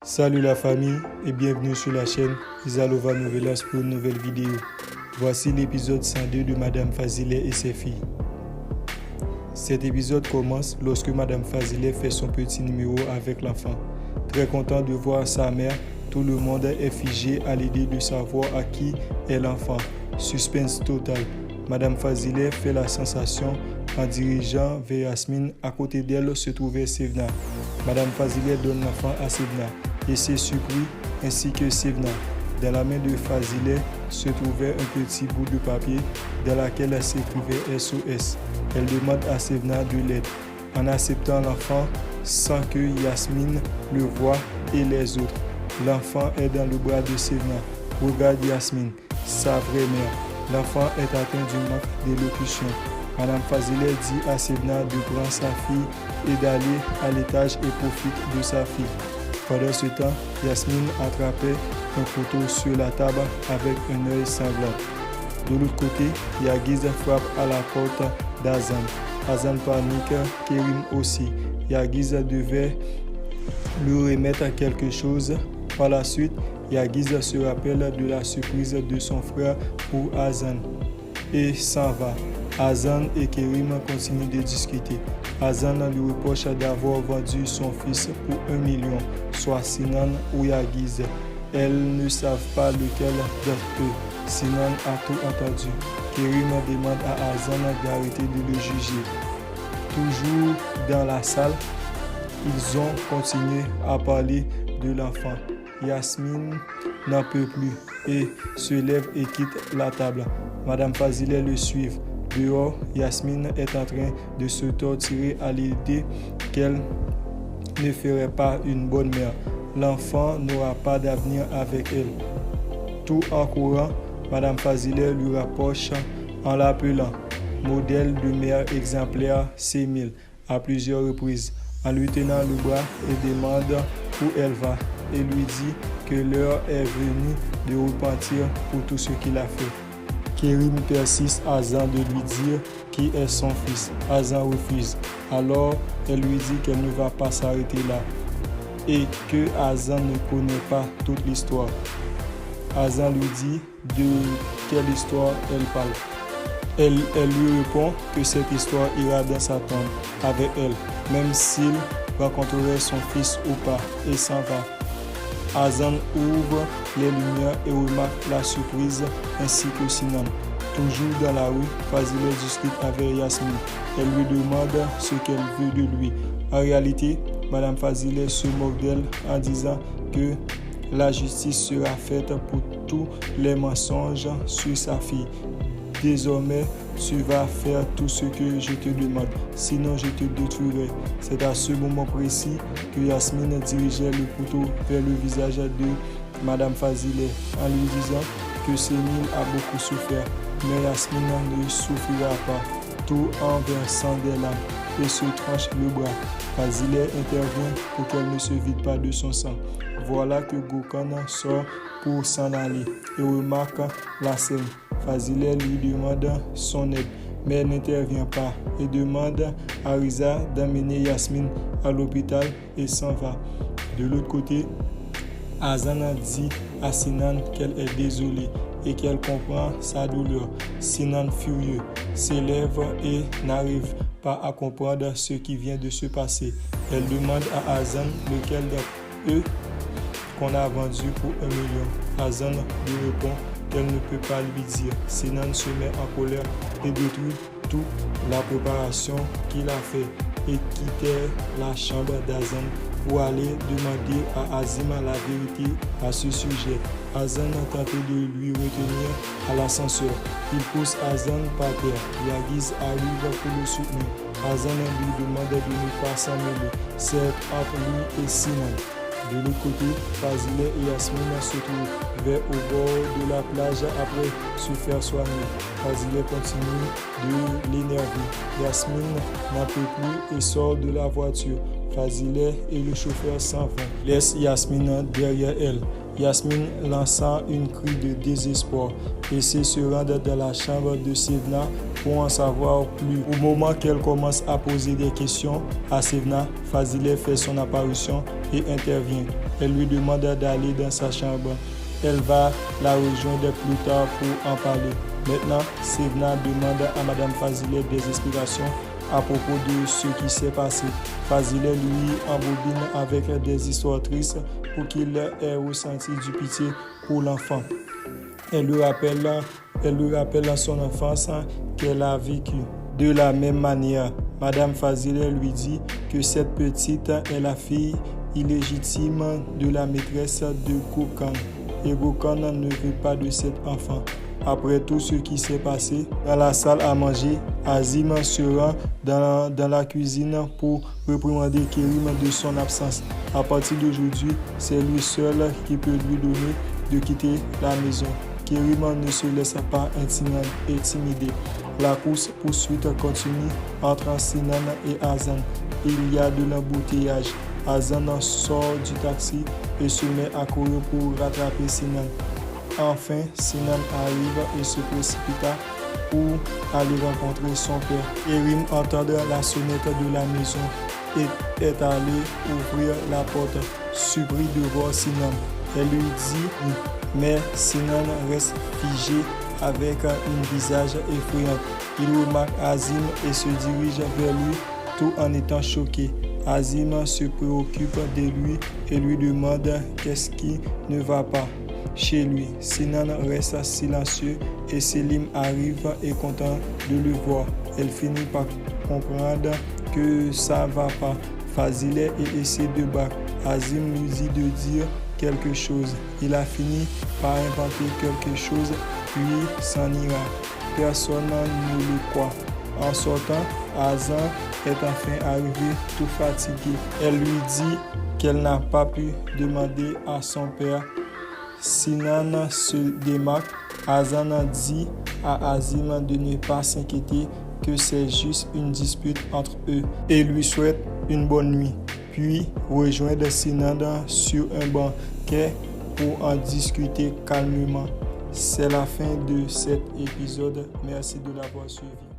Salut la famille et bienvenue sur la chaîne Isalova Novelas pour une nouvelle vidéo. Voici l'épisode 102 de Madame Fazilet et ses filles. Cet épisode commence lorsque Madame Fazilet fait son petit numéro avec l'enfant. Très content de voir sa mère, tout le monde est figé à l'idée de savoir à qui est l'enfant. Suspense total. Madame Fazilet fait la sensation en dirigeant vers Yasmine. À côté d'elle se trouvait Sevna. Madame Fazilet donne l'enfant à Sevna et c'est surpris ainsi que Sevna. Dans la main de Fazilet se trouvait un petit bout de papier dans lequel s'écrivait SOS. Elle demande à Sevna de l'aide en acceptant l'enfant sans que Yasmine le voie et les autres. L'enfant est dans le bras de Sevna. Regarde Yasmine, sa vraie mère. L'enfant est atteint du manque d'élocution. Madame Fazilet dit à Sevna de prendre sa fille et d'aller à l'étage et profite de sa fille. Pendant ce temps, Yasmine attrapait un couteau sur la table avec un œil sanglant. De l'autre côté, Yagiz frappe à la porte d'Azan. Azan panique, Kerim aussi. Yagiz devait lui remettre quelque chose. Par la suite, Yagiz se rappelle de la surprise de son frère pour Azan et s'en va. Azan et Kerim continuent de discuter. Azan lui reproche d'avoir vendu son fils pour 1 million, soit Sinan ou Yagiz. Elles ne savent pas lequel d'entre eux. Sinan a tout entendu. Kerim demande à Azan d'arrêter de le juger. Toujours dans la salle, ils ont continué à parler de l'enfant. Yasmine n'en peut plus et se lève et quitte la table. Madame Fazilet le suit. Dehors, Yasmine est en train de se torturer à l'idée qu'elle ne ferait pas une bonne mère. L'enfant n'aura pas d'avenir avec elle. Tout en courant, Madame Fazilet lui rapproche en l'appelant modèle de mère exemplaire C1000 à plusieurs reprises, en lui tenant le bras et demande où elle va et lui dit que l'heure est venue de repentir pour tout ce qu'il a fait. Kerim persiste à Azan de lui dire qui est son fils. Azan refuse. Alors, elle lui dit qu'elle ne va pas s'arrêter là et que Azan ne connaît pas toute l'histoire. Azan lui dit de quelle histoire elle parle. Elle lui répond que cette histoire ira dans sa tombe avec elle, même s'il rencontrerait son fils ou pas, et s'en va. Azan ouvre les lumières et remarque la surprise ainsi que Sinan. Toujours dans la rue, Fazilet discute avec Yasmine. Elle lui demande ce qu'elle veut de lui. En réalité, Madame Fazilet se moque d'elle en disant que la justice sera faite pour tous les mensonges sur sa fille. Désormais, tu vas faire tout ce que je te demande, sinon je te détruirai. C'est à ce moment précis que Yasmine dirigeait le couteau vers le visage de Madame Fazilet en lui disant que C1000 a beaucoup souffert, mais Yasmine ne souffrira pas, tout en versant des larmes et se tranche le bras. Fazilet intervient pour qu'elle ne se vide pas de son sang. Voilà que Gokhan sort pour s'en aller et remarque la scène. Fazilet lui demande son aide, mais elle n'intervient pas et demande à Riza d'amener Yasmine à l'hôpital et s'en va. De l'autre côté, Azan dit à Sinan qu'elle est désolée et qu'elle comprend sa douleur. Sinan, furieux, s'élève et n'arrive pas à comprendre ce qui vient de se passer. Elle demande à Azan lequel d'entre eux qu'on a vendu pour 1 million. Azan lui répond qu'elle ne peut pas lui dire. Sinan se met en colère et détruit toute la préparation qu'il a fait et quittait la chambre d'Azan pour aller demander à Azima la vérité à ce sujet. Azan a tenté de lui retenir à l'ascenseur. Il pousse Azan par terre. Yagiz arrive pour le soutenir. Azan lui demande de ne pas s'en mêler. C'est entre lui et Sinan. De l'autre côté, Fazilet et Yasmine se trouvent vers au bord de la plage après se faire soigner. Fazilet continue de l'énerver. Yasmine n'en peut plus et sort de la voiture. Fazilet et le chauffeur s'en vont, laissent Yasmine derrière elle. Yasmine lança un cri de désespoir et se rendre dans la chambre de Sevna pour en savoir plus. Au moment qu'elle commence à poser des questions à Sevna, Fazile fait son apparition et intervient. Elle lui demande d'aller dans sa chambre. Elle va la rejoindre plus tard pour en parler. Maintenant, Sevna demande à Madame Fazile des explications à propos de ce qui s'est passé. Fazile lui embobine avec des histoires tristes pour qu'il ait ressenti du pitié pour l'enfant. Elle lui rappelle son enfance qu'elle a vécue. De la même manière, Madame Fazile lui dit que cette petite est la fille illégitime de la maîtresse de Gokhan. Et Gokhan ne veut pas de cet enfant. Après tout ce qui s'est passé, dans la salle à manger, Azim se rend dans la cuisine pour réprimander Kérim de son absence. À partir d'aujourd'hui, c'est lui seul qui peut lui donner de quitter la maison. Kérim ne se laisse pas intimider. La course-poursuite continue entre Sinan et Azan. Il y a de l'embouteillage. Azan sort du taxi et se met à courir pour rattraper Sinan. Enfin, Sinan arrive et se précipita pour aller rencontrer son père. Kérim entend la sonnette de la maison et est allé ouvrir la porte, surpris de voir Sinan. Elle lui dit oui, mais Sinan reste figé avec un visage effrayant. Il remarque Azim et se dirige vers lui tout en étant choqué. Azim se préoccupe de lui et lui demande qu'est-ce qui ne va pas chez lui. Sinan reste silencieux et Selim arrive et content de le voir. Elle finit par comprendre que ça va pas. Fazile et essaie de battre. Azim lui dit de dire quelque chose. Il a fini par inventer quelque chose puis s'en ira. Personne ne le croit. En sortant, Azan est enfin arrivé tout fatigué. Elle lui dit qu'elle n'a pas pu demander à son père. Sinan se démarque. Azan dit à Azim de ne pas s'inquiéter, que c'est juste une dispute entre eux et lui souhaite une bonne nuit. Puis rejoindre Sinan sur un banquet pour en discuter calmement. C'est la fin de cet épisode. Merci de l'avoir suivi.